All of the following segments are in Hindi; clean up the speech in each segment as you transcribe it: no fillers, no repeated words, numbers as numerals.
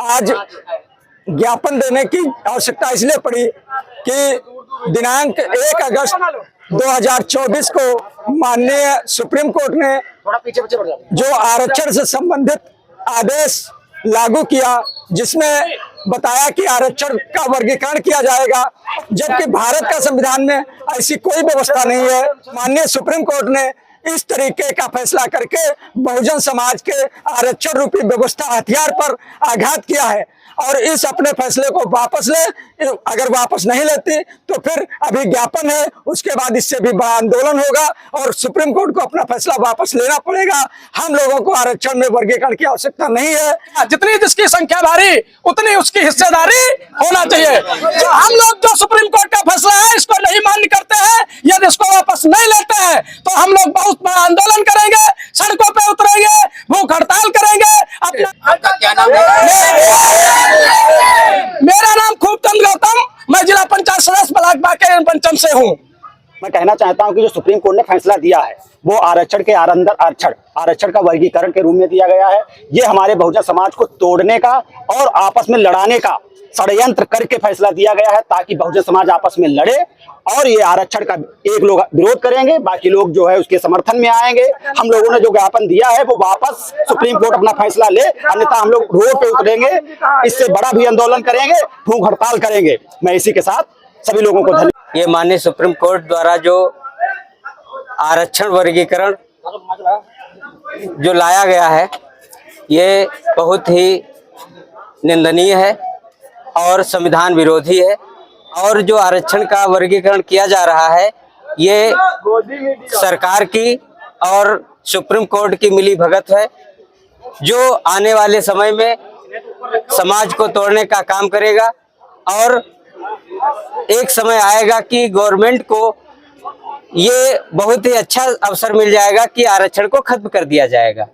आज ज्ञापन देने की आवश्यकता इसलिए पड़ी कि दिनांक 1 अगस्त 2024 को माननीय सुप्रीम कोर्ट ने जो आरक्षण से संबंधित आदेश लागू किया, जिसमें बताया कि आरक्षण का वर्गीकरण किया जाएगा, जबकि भारत का संविधान में ऐसी कोई व्यवस्था नहीं है। माननीय सुप्रीम कोर्ट ने इस तरीके का फैसला करके बहुजन समाज के आरक्षण रूपी व्यवस्था हथियार पर आघात किया है और इस अपने फैसले को वापस ले। अगर वापस नहीं लेती तो फिर अभी ज्ञापन है, उसके बाद इससे भी बड़ा आंदोलन होगा और सुप्रीम कोर्ट को अपना फैसला वापस लेना पड़ेगा। हम लोगों को आरक्षण में वर्गीकरण की आवश्यकता नहीं है। जितनी जिसकी संख्या भारी उतनी उसकी हिस्सेदारी होना चाहिए। तो हम लोग जो सुप्रीम कोर्ट का फैसला है इसको नहीं मान्य करते हैं, यदि इसको वापस नहीं लेते हैं तो हम लोग बहुत बड़ा आंदोलन करेंगे, सड़कों पे उतरेंगे, भूख हड़ताल करेंगे। अपना क्या नाम है? मेरा नाम खूबचंद गौतम, मैं जिला पंचायत सदस्य ब्लॉक बांके पंचम से हूँ। मैं कहना चाहता हूं कि जो सुप्रीम कोर्ट ने फैसला दिया है वो आरक्षण के अंदर आरक्षण का वर्गीकरण के रूप में दिया गया है। ये हमारे बहुजन समाज को तोड़ने का और आपस में लड़ाने का षड्यंत्र करके फैसला दिया गया है, ताकि बहुजन समाज आपस में लड़े और ये आरक्षण का एक लोग विरोध करेंगे, बाकी लोग जो है उसके समर्थन में आएंगे। हम लोगों ने जो ज्ञापन दिया है वो वापस सुप्रीम कोर्ट अपना फैसला ले, अन्यथा हम लोग रोड पे उतरेंगे, इससे बड़ा भी आंदोलन करेंगे, भूख हड़ताल करेंगे। मैं इसी के साथ सभी लोगों को धन्यवाद। ये माननीय सुप्रीम कोर्ट द्वारा जो आरक्षण वर्गीकरण जो लाया गया है ये बहुत ही निंदनीय है और संविधान विरोधी है। और जो आरक्षण का वर्गीकरण किया जा रहा है ये सरकार की और सुप्रीम कोर्ट की मिलीभगत है, जो आने वाले समय में समाज को तोड़ने का काम करेगा। और एक समय आएगा कि गवर्नमेंट को ये बहुत ही अच्छा अवसर मिल जाएगा कि आरक्षण को खत्म कर दिया जाएगा।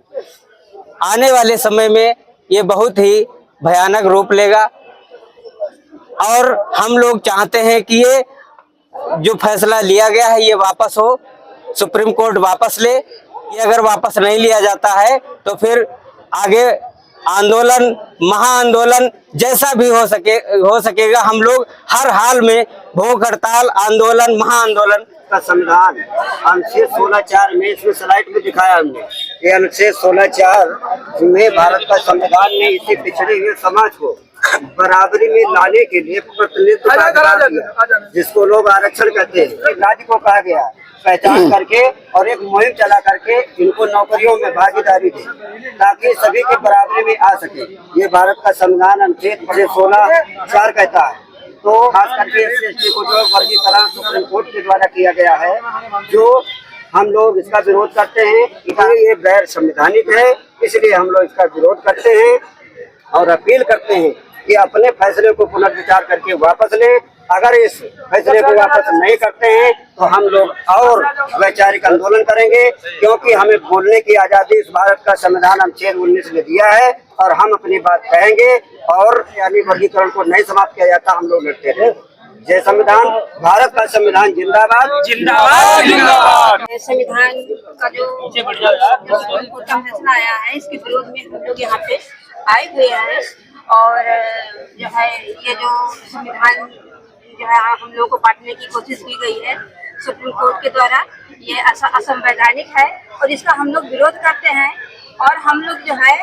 आने वाले समय में ये बहुत ही भयानक रूप लेगा और हम लोग चाहते हैं कि ये जो फैसला लिया गया है ये वापस हो, सुप्रीम कोर्ट वापस ले। ये अगर वापस नहीं लिया जाता है तो फिर आगे आंदोलन, महाआंदोलन जैसा भी हो सकेगा, हम लोग हर हाल में भूख हड़ताल, आंदोलन, महाआंदोलन का संविधान अनुच्छेद 16(4) में इसमें स्लाइड में दिखाया हमने। ये अनुच्छेद 16(4) में भारत का संविधान में इसी पिछड़े हुए समाज को बराबरी में लाने के लिए प्रतिनिधित्व का अधिकार दिया, जिसको लोग आरक्षण कहते हैं। राज्य को कहा गया पहचान करके और एक मुहिम चला करके इनको नौकरियों में भागीदारी दे, ताकि सभी की बराबरी में आ सके। ये भारत का संविधान अनुच्छेद 16(4) कहता है। तो खास करके SC को जो वर्गीकरण सुप्रीम कोर्ट के द्वारा किया गया है, जो हम लोग इसका विरोध करते हैं। ये गैर संवैधानिक है, इसलिए हम लोग इसका विरोध करते हैं और अपील करते हैं कि अपने फैसले को पुनर्विचार करके वापस ले। अगर इस फैसले को वापस नहीं करते हैं तो हम लोग और वैचारिक आंदोलन करेंगे, क्योंकि हमें बोलने की आजादी इस भारत का संविधान अनुच्छेद 19 ने दिया है और हम अपनी बात कहेंगे। और यानी वर्गीकरण को नहीं समाप्त किया जाता, हम लोग लड़ते रहे। जय संविधान, भारत का संविधान जिंदाबाद जिंदाबाद जिंदाबाद। संविधान का जो फैसला आया है इसके विरोध में हम लोग यहाँ पे आए हुए हैं और जो है ये जो संविधान जो है हम लोगों को बांटने की कोशिश की गई है सुप्रीम कोर्ट के द्वारा, ये असंवैधानिक है और इसका हम लोग विरोध करते हैं। और हम लोग जो है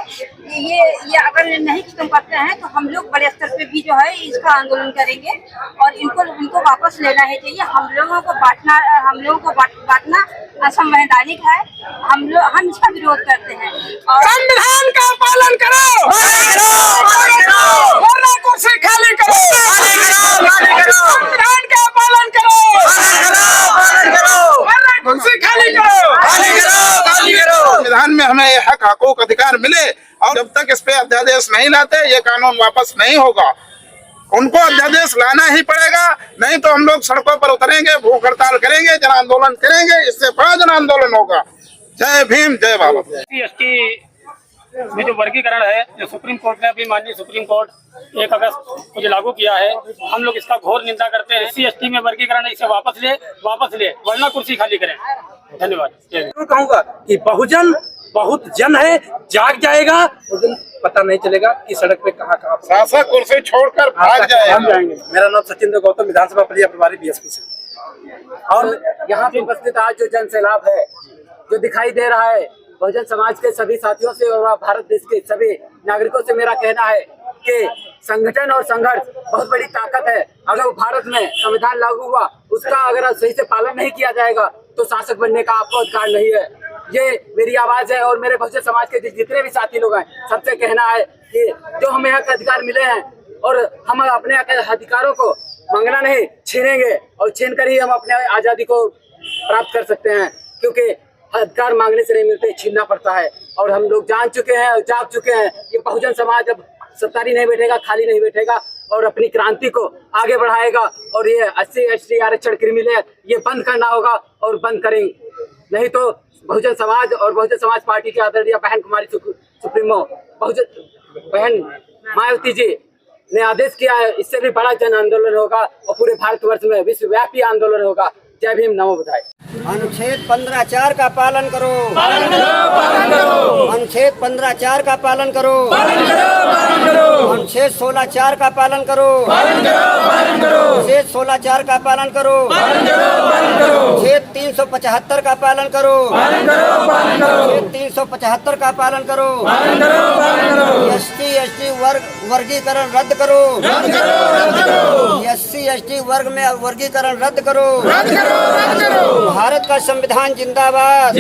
ये अगर नहीं खत्म करते हैं तो हम लोग बड़े स्तर पे भी जो है इसका आंदोलन करेंगे और इनको वापस लेना है चाहिए। हम लोगों को बांटना असंवैधानिक है। हम इसका विरोध करते हैं और संविधान का पालन करो, वरना कुर्सी खाली करो। संविधान का पालन करो, वरना कुर्सी खाली करो। संविधान में हमें हक हकूक अधिकार मिले और जब तक इस पे अध्यादेश नहीं लाते ये कानून वापस नहीं होगा। उनको अध्यादेश लाना ही पड़ेगा, नहीं तो हम लोग सड़कों पर उतरेंगे, भूख हड़ताल करेंगे, जन आंदोलन करेंगे। इससे बड़ा जन आंदोलन होगा। जय भीम, जय भारत। SC में जो वर्गीकरण है जो सुप्रीम कोर्ट ने अभी माननीय सुप्रीम कोर्ट 1 अगस्त को जो लागू किया है, हम लोग इसका घोर निंदा करते हैं। SC ST में वर्गीकरण इसे वापस ले, वरना कुर्सी खाली करें। धन्यवाद। कहूँगा कि बहुजन बहुत जन है, जाग जाएगा उस दिन पता नहीं चलेगा कि सड़क पे कहाँ कहाँ शासक कुर्सी छोड़कर भाग जाएंगे। मेरा नाम सचिंद्र गौतम, विधानसभा परिषद प्रभारी बीएसपी से। और यहाँ पे उपस्थित आज जो जन सैलाब है जो दिखाई दे रहा है, बहुजन समाज के सभी साथियों से और भारत देश के सभी नागरिकों से मेरा कहना है कि संगठन और संघर्ष बहुत बड़ी ताकत है। अगर भारत में संविधान लागू हुआ, उसका अगर सही से पालन नहीं किया जाएगा तो शासक बनने का आपको अधिकार नहीं है। ये मेरी आवाज है और मेरे बहुजन समाज के जितने भी साथी लोग हैं सबसे कहना है कि जो हमें यहाँ के अधिकार मिले हैं और हम अपने अधिकारों को मांगना नहीं, छीनेंगे और छीन कर ही हम अपने आजादी को प्राप्त कर सकते हैं, क्योंकि अधिकार मांगने से नहीं मिलते, छीनना पड़ता है। और हम लोग जान चुके हैं, जाग चुके हैं कि बहुजन समाज अब सत्तारी नहीं बैठेगा, खाली नहीं बैठेगा और अपनी क्रांति को आगे बढ़ाएगा। और ये 80 ST आरक्षण क्रिमिनल है, ये बंद करना होगा और बंद करेंगे, नहीं तो बहुजन समाज और बहुजन समाज पार्टी की आदरणीय बहन कुमारी सुप्रीमो बहन मायावती जी ने आदेश किया है, इससे भी बड़ा जन आंदोलन होगा और पूरे भारतवर्ष में विश्वव्यापी आंदोलन होगा। जय भीम, नमो बुद्धाय। अनुच्छेद 15(4) का पालन करो, अनुच्छेद 15(4) का पालन करो, अनुच्छेद 16(4) का पालन करो, अनुच्छेद 16(4) का पालन करो, अनुच्छेद 375 का पालन करो, अनुच्छेद 375 का पालन करो, SC/ST वर्गीकरण रद्द करो, SC/ST वर्ग में वर्गीकरण रद्द करो, भारत का संविधान जिंदाबाद।